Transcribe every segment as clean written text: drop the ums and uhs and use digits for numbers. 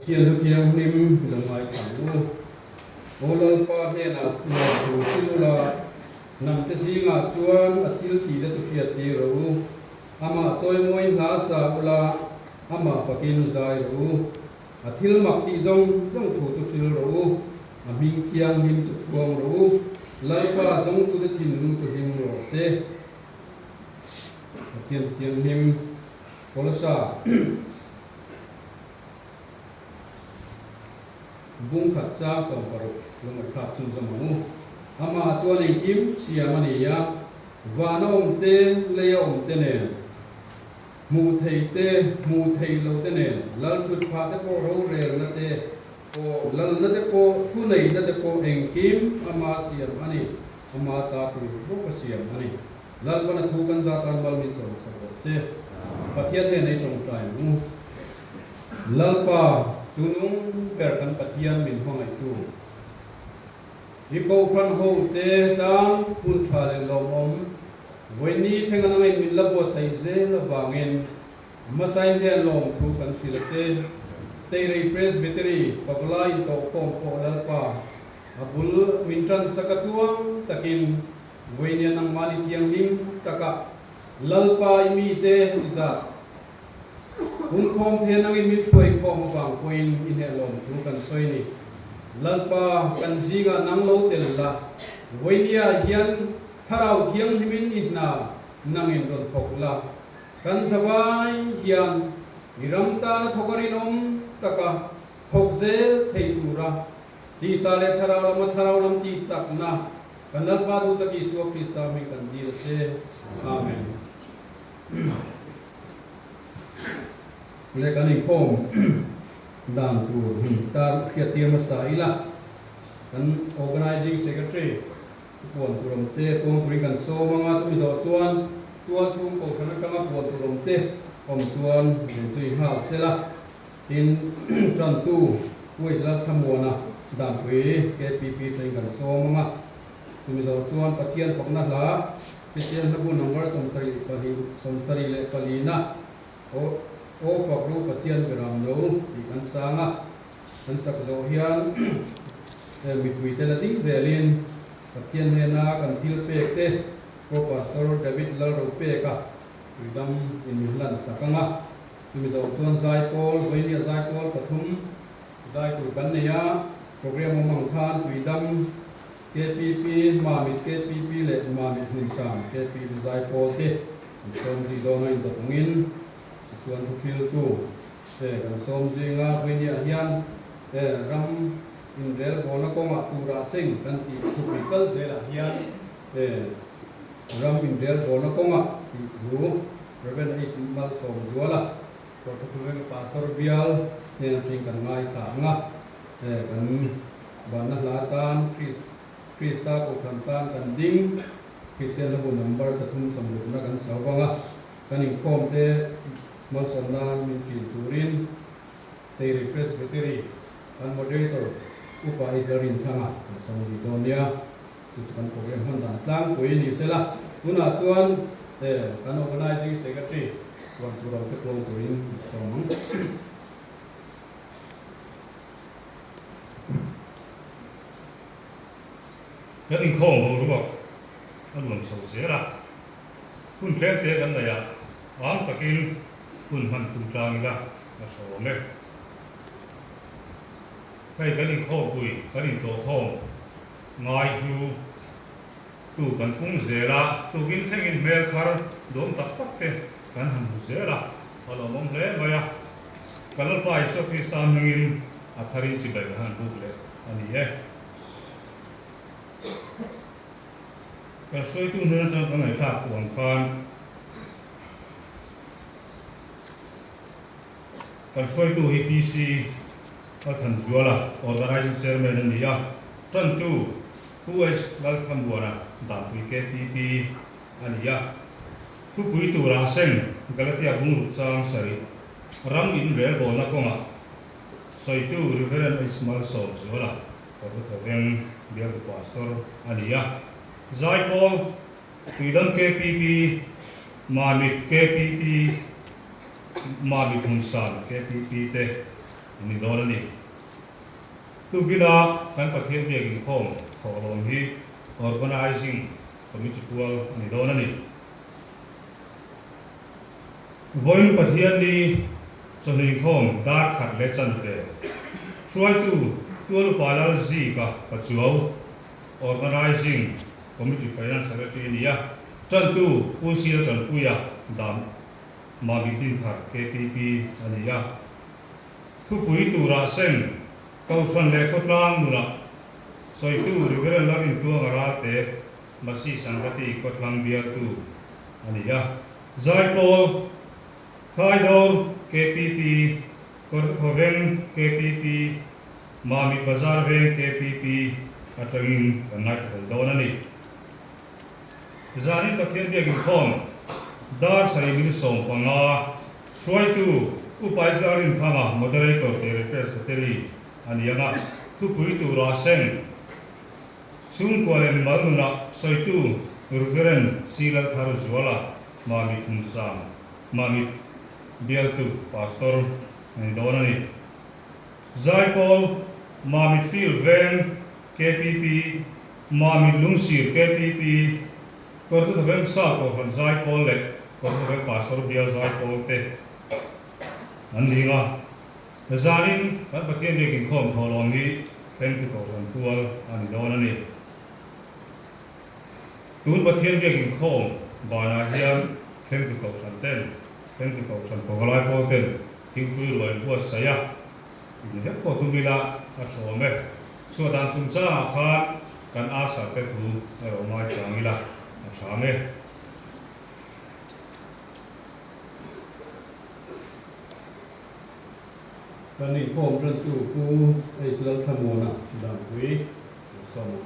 Kian kian nim lungai thamu olol pa he na no tu silula nam te singa chuan athil ti da chu fiat ti ro ama choi moi na sa ula ama pakin zai ro athil mak ti jong jong thu chu sil ro aming kiang him chu chuang ro lai pa jong tu de tin lu chu him ro se kian kian nim polasa bung khat cha som paru lung khat chum jamu ama chuaning kim siamani ya vanom te leom te ne mu thei lo te ne lal chut pha te po ro rel na te po lal na te po thu nei na te po eng kim ama siam ani ama ta tu bo ka siam ani lal bana thu kan za tan bal mi so so se pathian ne nei tong tai mu lal pa tunung perkan pathian min hongai tu ipo khan ho te tang pun thale lomom voini thengan ngai min labo sai je la bangin masai de lom thu kan silate te rei presbytery pablai to kom ko lalpa abul mintran sakatuang takin voini nang mali tiang lim taka lalpa imi te izat kun khom the nang in mi thoi khom bang koin in he lom thu kan soi ni lalpa kan zinga nang lo tel la voinia hian tharau thiang himin inna nang in ron thok la kan zawai hian iram ta na thokari nom taka thok je thei tura ti sale tharau lam ti chak na kan lalpa du ta ki su krista mi kan dil se amen le kaning khom dan tu tar khiatia masaila kan organizing secretary puan turam te pong puri kan so manga chumi zo chuan tua chung ko khana kama puan turam te om chuan den chui ha sela in chan tu pui la samona dan pui KPP train kan so manga chumi zo chuan pathian phokna la pathian na bu number somsari le palina o fakru pathian beram lo di kan sanga kan sak zo hian mitui te la ding zelin pathian he na kan thil pek te ko pastor David la ro pe ka idam in lan sakanga tumi zo chuan zai pol voinia zai pol pathum zai tu kan ne ya program mang khan tuidam KPP mamit KPP le mamit hunsan KPP zai pol te som ji do na in to ngin chuan thu fil tu kan som zinga voinia hian ram in rel bona konga tura sing kan ti typical zela hian ram in rel bona konga ti ru reven is mal som zuala ko thu le pastor bial ne ting kan ngai tha nga kan banna latan krista ko thantan kan ding christian lo number sa thum som na kan sawanga kaning khom te Malsana Mintil Turin, Teri Presbytery, and moderator Upa Izarin Tanga, Songitonia, Tukan Program Honda Tang, Queen Isela, Una Chuan, an organizing secretary, one to run the clone Turin, Song. Getting home, Rubok, and one so zera. Kun plenty and the yak, I'm talking. Kun han tu trang la na so me kai kanin kho pui kanin to kho ngai hu tu kan pung zela tu gin thengin mel khar dom tak tak te kan han zela alo mong le maya kalal pai so kristan ngin atharin chi bai han bu le ani he kan soi tu na chang kan ai thak tuang khan kan soi tu HPC kan zuala organizing chairman ni ya tan tu US welcome buana da KPP ani ya tu pui tu ra sen galatia bung chang sari ram in rel bona konga soi tu reverend Ismail so zuala ko to ven biar pastor ani ya zai pol tuidam KPP mamit KPP Mami Hunsan KPP te ni do ni tu vina kan pathian bia in khom tholom hi organizing committee pual ni do ni voin pathian ni choni khom dar khat le chan te suai tu lu palal zi ka pachuau organizing committee finance secretary ni ya chan tu usia chan puya dam ma bitin thar KPP ani ya thu pui tu ra sen kau chuan le khotlang nu la soi tu riveran lavin tu ngara te masi sangati khotlang bia tu ani ya zai pol khai dor KPP kor thoven KPP mami bazar ve KPP atangin kanat dona ni zarin pathian bia gin khom dar sai min som panga suai tu upai zarin thama moderator te representative ani anga thu pui tu ra sen chung kwalen maluna soi tu urgeren sila tharu zwala mami kumsam mami bial tu pastor ni dona ni zai pol mami fil ven KPP mami lungsir KPP kortu thaben sa ko han zai pol le kortu thaben pastor bial zai pol te an linga zarin kan pathian de kin khom tholong ni pen tu ko ran tual ani dona ni tun pathian de kin khom bana hian pen tu ko san ten pen tu ko san ko lai pol ten thing pui loi bu saya ni he ko tu bila a chome so dan chung cha kha kan a sa te thu ro mai changila a chame kan ni khom ran tu ku ai sel samona dang wi somu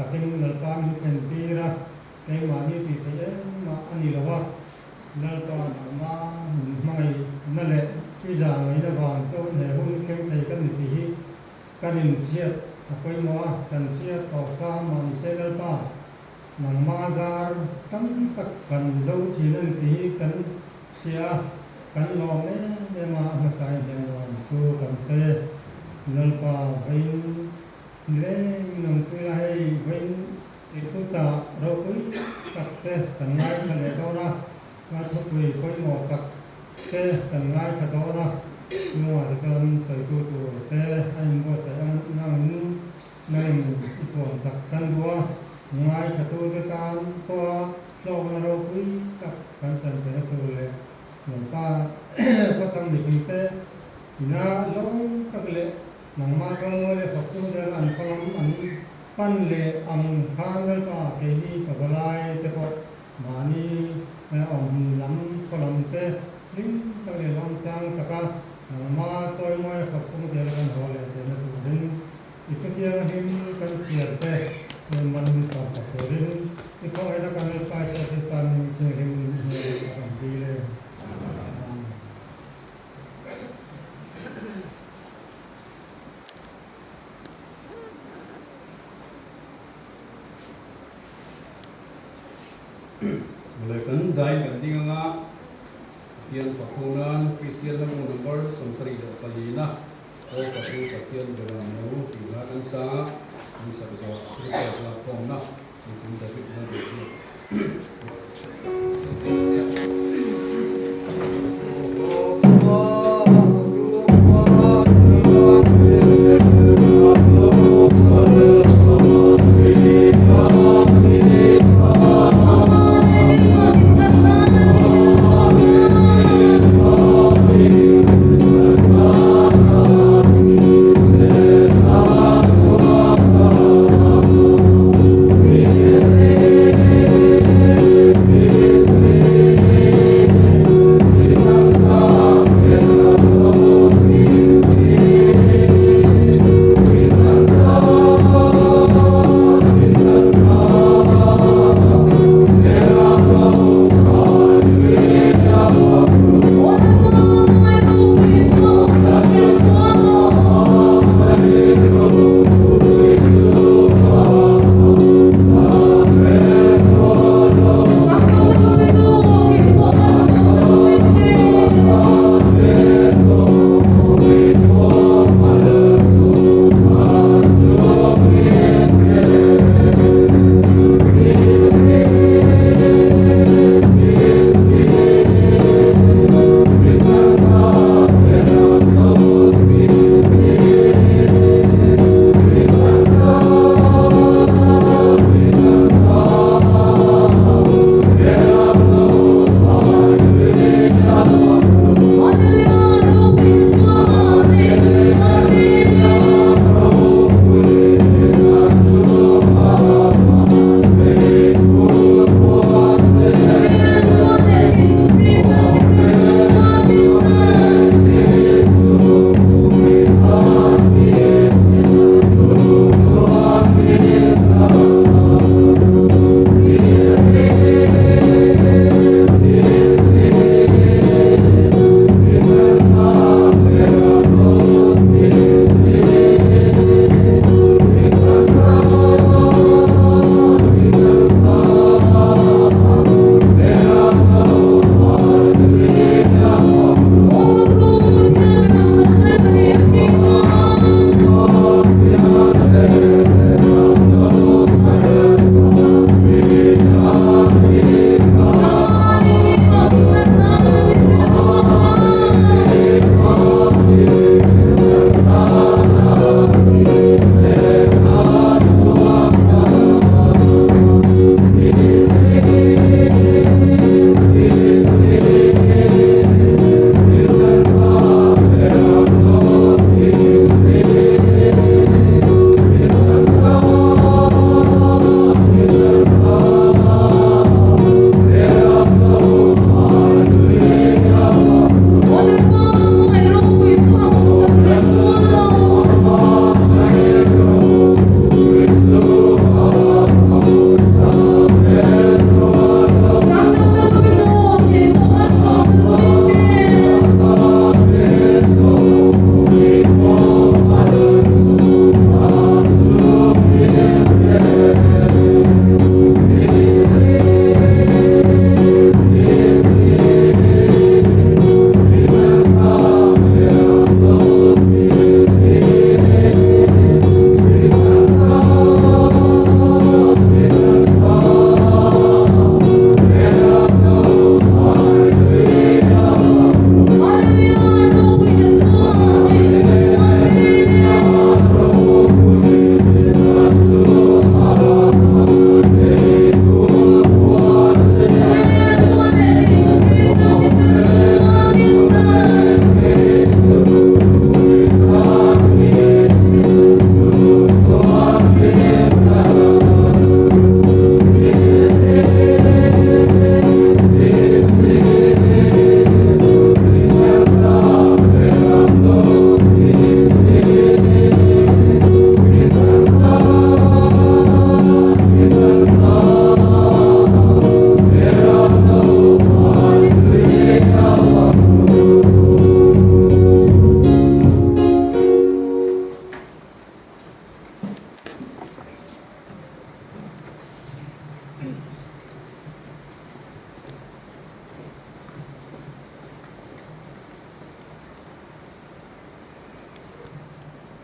takin lalpa mi sentira ke mani ti te ma ani lawa lalpa ma mai nale pi za mai na ban cho ne hun khem thei kan ti hi kanin chiat apoi mo kan chiat to sa man se lalpa nang ma zar tam tak kan zo chi nan ti kan sia kan lo me ma ma sai de wan ku kan se lalpa vein nire nong ku lai vein itu ta ro kui tak te kan ngai ka le do na ma thu kui koi mo tak te kan ngai ka do na nuwa ta chan sai tu tu te ai mo sa an nang nang i kon sak kan dua ngai ka tu ke kan ko lo na ro kui tak kan chan te tu le nong pa ko sang ni ki te ina long tak le nang ma chong mo le phok tu de an kolam an pan le am khan le pa ke ni ka balai te ko mani me om lam kolam te lim ta le lam tang ta ka ma choi mo phok tu de kan ho le te na tu din itu dia him kan siar te ne man sa ta ko rin i ko ai na kan le pa sa te tan ni je him ni kan di le mulai kan zai kan tinga tian pakunan Christian lamu number samsari da palina o paku patian dalam mu tiga kan sa bisa bisa kita lakukan na mungkin dapat nanti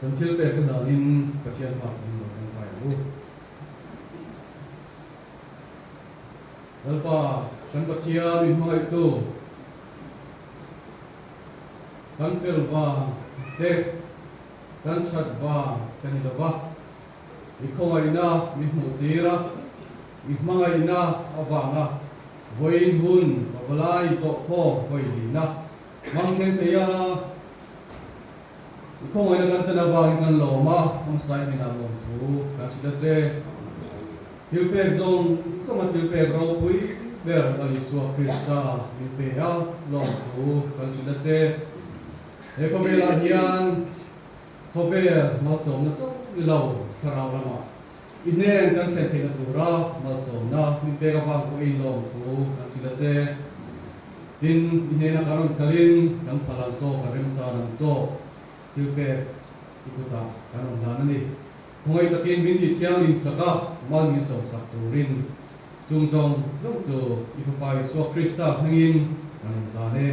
kan thil pe kan in pathian pa in lo kan fai bu alpa kan pathian in mai tu kan fel va te kan chat va kan ila va i khongai na mi mu tira i mangai na awanga voin hun avalai to kho voi na mang khen theya i khongai na kan chana va kan lo ma on sai ni na lo thu kan chi da che thil pe zong sama thil pe ro pui ber ali suwa krista mi pe ya lo thu kan chi da che e ko be la hian ko be ma som na chu lo kharau la ma inen kan chen thei na tu ra ma som na mi pe ka wang ko in lo thu kan chi da che tin inen na karon kalin kan phalang to ka rem cha nam to thil pe ikuta karon dan ani hoi takin min ti thiang in saka man min so sak turin chung jong chu ifa pai so krista hangin kan da ne